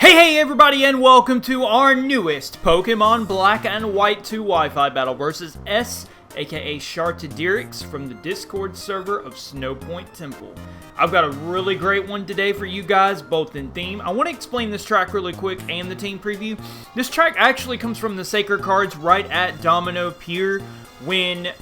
Hey everybody, and welcome to our newest Pokemon Black and White 2 Wi-Fi battle versus S, aka Chaotix from the Discord server of Snowpoint Temple. I've got a really great one today for you guys, both in theme. I want to explain this track really quick and the team preview. This track actually comes from the Sacred Cards right at Domino Pier when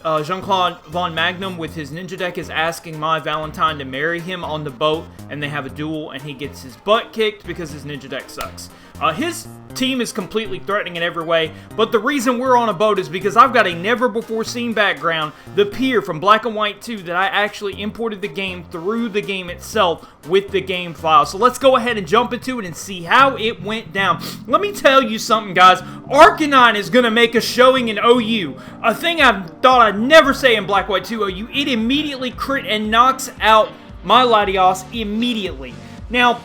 Jean-Claude Von Magnum with his ninja deck is asking My Valentine to marry him on the boat, and they have a duel, and he gets his butt kicked because his ninja deck sucks. His team is completely threatening in every way, but the reason we're on a boat is because I've got a never-before-seen background, the pier from Black and White 2, that I actually imported the game through the game itself with the game file. So let's go ahead and jump into it and see how it went down. Let me tell you something, guys. Arcanine is going to make a showing in OU. A thing I thought I'd never say in Black White 2 OU. It immediately crit and knocks out my Latios immediately. Now,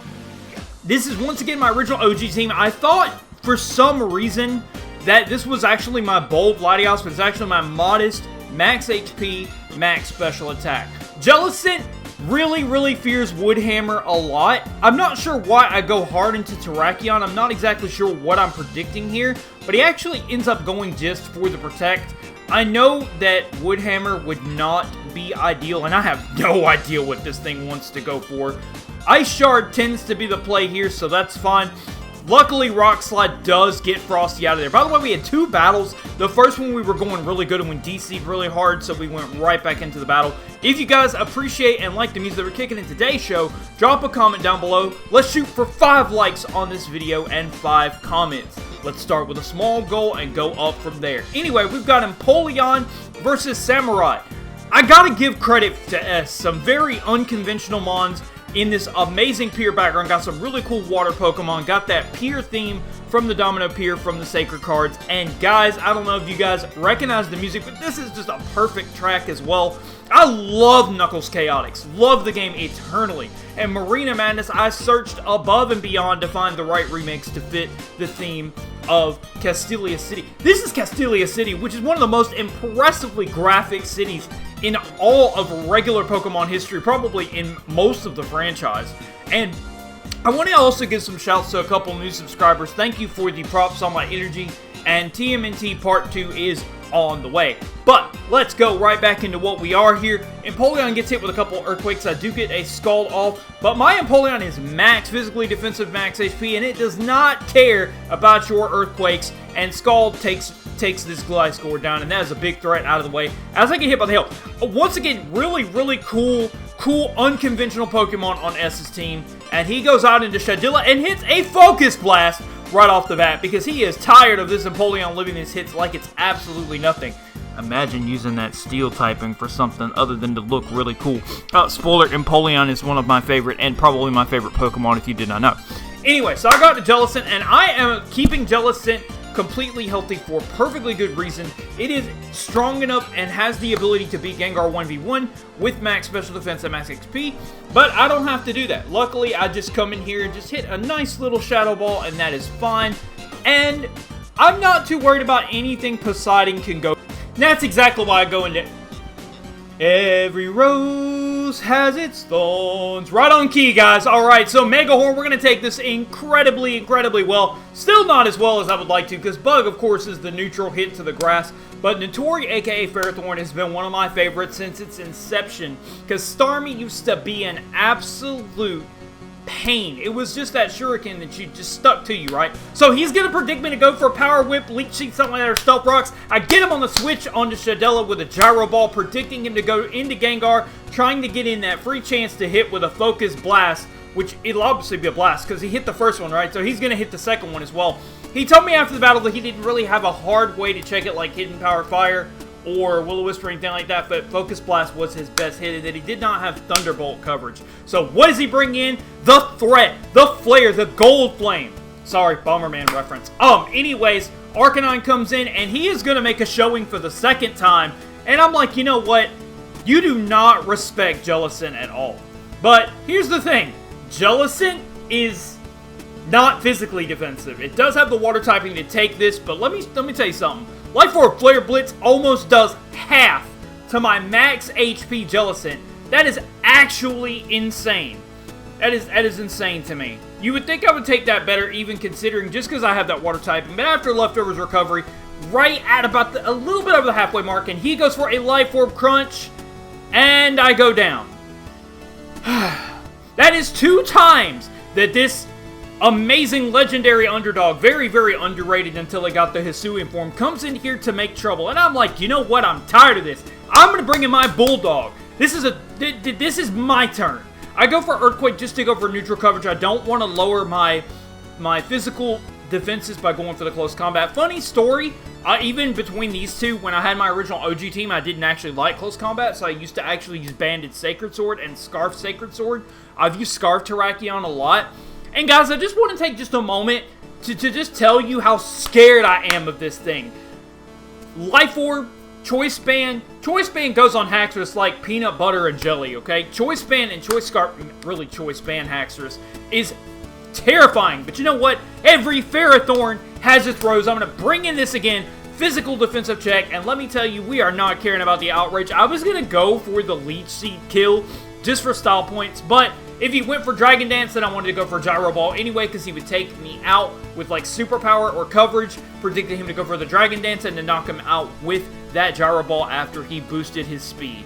this is once again my original OG team. I thought for some reason that this was actually my bold Latios, but it's actually my modest max HP, max special attack. Jellicent really fears Woodhammer a lot. I'm not sure why I go hard into Terrakion. I'm not exactly sure what I'm predicting here, but he actually ends up going just for the Protect. I know that Woodhammer would not be ideal, and I have no idea what this thing wants to go for. Ice Shard tends to be the play here, so that's fine. Luckily, Rock Slide does get Frosty out of there. By the way, we had two battles. The first one we were going really good and we DC'd really hard, so we went right back into the battle. If you guys appreciate and like the music that we're kicking in today's show, drop a comment down below. Let's shoot for 5 likes on this video and 5 comments. Let's start with a small goal and go up from there. Anyway, we've got Empoleon versus Samurai. I gotta give credit to S. Some very unconventional mons in this amazing pier background. Got some really cool water Pokemon. Got that pier theme from the Domino Pier from the Sacred Cards. And guys, I don't know if you guys recognize the music, but this is just a perfect track as well. I love Knuckles Chaotix. Love the game eternally. And Marina Madness, I searched above and beyond to find the right remix to fit the theme of Castelia City. This is Castelia City, which is one of the most impressively graphic cities in all of regular Pokemon history, probably in most of the franchise. And I want to also give some shouts to a couple new subscribers. Thank you for the props on my energy, and TMNT Part 2 is on the way. But let's go right back into what we are here. Empoleon gets hit with a couple Earthquakes. I do get a Scald off, but my Empoleon is max physically defensive, max HP, and it does not care about your Earthquakes, and Scald takes this Gliscor down, and that is a big threat out of the way as I get hit by the hail. Once again, really cool, unconventional Pokemon on S's team, and he goes out into Shadilla and hits a Focus Blast right off the bat because he is tired of this Empoleon living his hits like it's absolutely nothing. Imagine using that steel typing for something other than to look really cool. Spoiler, Empoleon is one of my favorite and probably my favorite Pokemon if you did not know. Anyway, so I got to Jellicent, and I am keeping Jellicent completely healthy for perfectly good reason. It is strong enough and has the ability to beat Gengar 1v1 with max special defense and max XP, but I don't have to do that. Luckily, I just come in here and just hit a nice little Shadow Ball, and that is fine. And I'm not too worried about anything Poseidon can go. And that's exactly why I go into every rose has its thorns. Right on key, guys. Alright, so Mega Horn, we're going to take this incredibly well. Still not as well as I would like to, because Bug, of course, is the neutral hit to the grass. But Notori, aka Ferro-Thorn, has been one of my favorites since its inception, because Starmie used to be an absolute pain. It was just that shuriken that you just stuck to you, right? So he's going to predict me to go for a Power Whip, Leech Seed, something like that, or Stealth Rocks. I get him on the switch onto Shadilla with a Gyro Ball, predicting him to go into Gengar, trying to get in that free chance to hit with a Focus Blast, which it'll obviously be a blast because he hit the first one, right? So he's going to hit the second one as well. He told me after the battle that he didn't really have a hard way to check it like Hidden Power Fire or Will-O-Wisp or anything like that, but Focus Blast was his best hit, and that he did not have Thunderbolt coverage. So what does he bring in? The Threat, the Flare, the Gold Flame. Sorry, Bomberman reference. Anyways, Arcanine comes in, and he is going to make a showing for the second time, and I'm like, you know what? You do not respect Jellicent at all. But here's the thing. Jellicent is not physically defensive. It does have the water typing to take this, but let me tell you something. Life Orb Flare Blitz almost does half to my max HP Jellicent. That is actually insane. That is insane to me. You would think I would take that better, even considering just because I have that water typing. But after Leftovers Recovery, right at about a little bit over the halfway mark, and he goes for a Life Orb Crunch, and I go down. That is 2 times that this amazing legendary underdog, very, very underrated until he got the Hisuian form, comes in here to make trouble. And I'm like, you know what? I'm tired of this. I'm going to bring in my Bulldog. This is my turn. I go for Earthquake just to go for neutral coverage. I don't want to lower my physical defenses by going for the close combat. Funny story, even between these two, when I had my original OG team, I didn't actually like close combat, so I used to actually use Banded Sacred Sword and Scarf Sacred Sword. I've used Scarf Terrakion a lot. And guys, I just want to take just a moment to just tell you how scared I am of this thing. Life Orb, Choice Band. Choice Band goes on Haxorus like peanut butter and jelly, okay? Choice Band and Choice Scarf, really Choice Band Haxorus, is terrifying. But you know what? Every Ferro-Thorn has its throws. I'm going to bring in this again. Physical defensive check. And let me tell you, we are not caring about the outrage. I was going to go for the Leech Seed kill just for style points. But if he went for Dragon Dance, then I wanted to go for Gyro Ball anyway, because he would take me out with like superpower or coverage. Predicted him to go for the Dragon Dance and to knock him out with that Gyro Ball after he boosted his speed.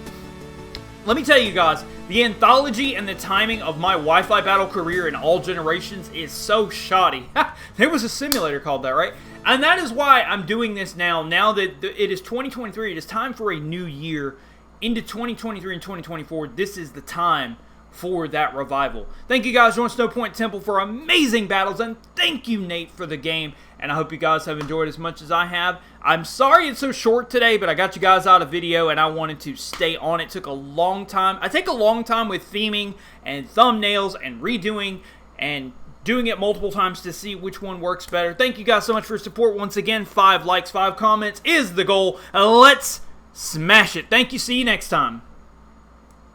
Let me tell you guys, the anthology and the timing of my Wi-Fi battle career in all generations is so shoddy. There was a simulator called that, right? And that is why I'm doing this now. Now that it is 2023, it is time for a new year. Into 2023 and 2024, this is the time for that revival. Thank you guys, join Snow Point Temple for amazing battles, and thank you, Nate, for the game. And I hope you guys have enjoyed as much as I have. I'm sorry it's so short today, but I got you guys out a video, and I wanted to stay on it. It took a long time. I take a long time with theming and thumbnails and redoing and doing it multiple times to see which one works better. Thank you guys so much for your support. Once again, 5 likes, 5 comments is the goal. Let's smash it. Thank you. See you next time.